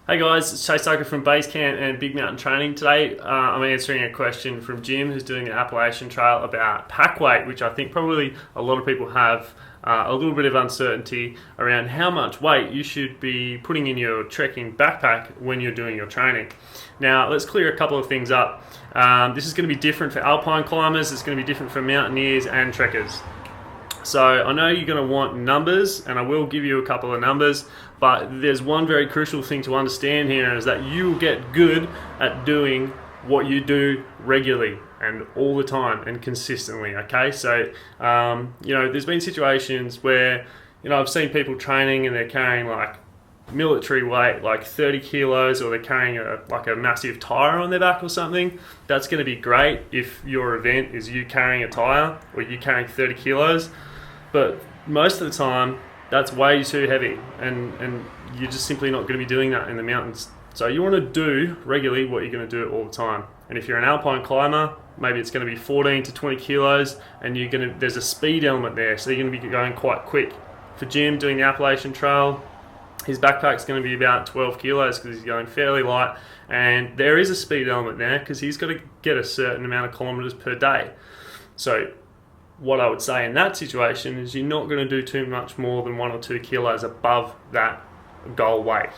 Hey guys, it's Chase Tucker from Basecamp and Big Mountain Training. Today I'm answering a question from Jim, who's doing the Appalachian Trail, about pack weight, which I think probably a lot of people have a little bit of uncertainty around how much weight you should be putting in your trekking backpack when you're doing your training. Now let's clear a couple of things up. This is going to be different for alpine climbers, it's going to be different for mountaineers and trekkers. So I know you're going to want numbers, and I will give you a couple of numbers, but there's one very crucial thing to understand here, is that you will get good at doing what you do regularly and all the time and consistently, okay? So, there's been situations where, I've seen people training and they're carrying like military weight, like 30 kilos, or they're carrying a massive tire on their back or something. That's going to be great if your event is you carrying a tire or you carrying 30 kilos. But most of the time, that's way too heavy, and you're just simply not going to be doing that in the mountains. So you want to do regularly what you're going to do all the time. And if you're an alpine climber, maybe it's going to be 14 to 20 kilos, and there's a speed element there, so you're going to be going quite quick. For Jim doing the Appalachian Trail, his backpack's going to be about 12 kilos because he's going fairly light, and there is a speed element there because he's got to get a certain amount of kilometers per day. So what I would say in that situation is you're not going to do too much more than 1 or 2 kilos above that goal weight.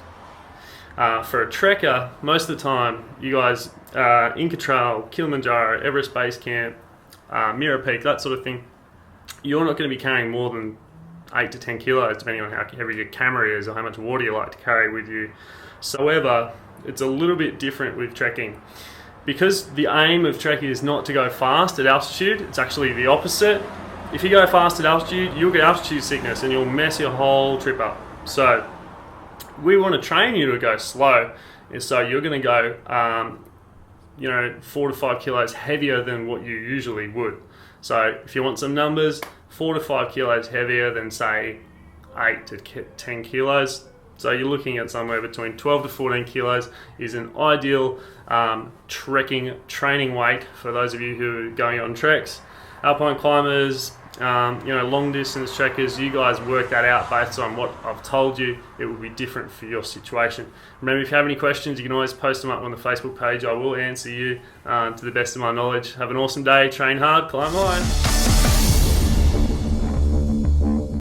For a trekker, most of the time, you guys, Inca Trail, Kilimanjaro, Everest Base Camp, Mirror Peak, that sort of thing, you're not going to be carrying more than 8 to 10 kilos, depending on how heavy your camera is or how much water you like to carry with you. However, it's a little bit different with trekking. Because the aim of trekking is not to go fast at altitude, it's actually the opposite. If you go fast at altitude, you'll get altitude sickness and you'll mess your whole trip up. So we want to train you to go slow, and so you're going to go 4 to 5 kilos heavier than what you usually would. So if you want some numbers, 4 to 5 kilos heavier than, say, 8 to 10 kilos. So you're looking at somewhere between 12 to 14 kilos is an ideal trekking training weight for those of you who are going on treks. Alpine climbers, long distance trekkers, you guys work that out based on what I've told you. It will be different for your situation. Remember, if you have any questions, you can always post them up on the Facebook page. I will answer you to the best of my knowledge. Have an awesome day, train hard, climb high.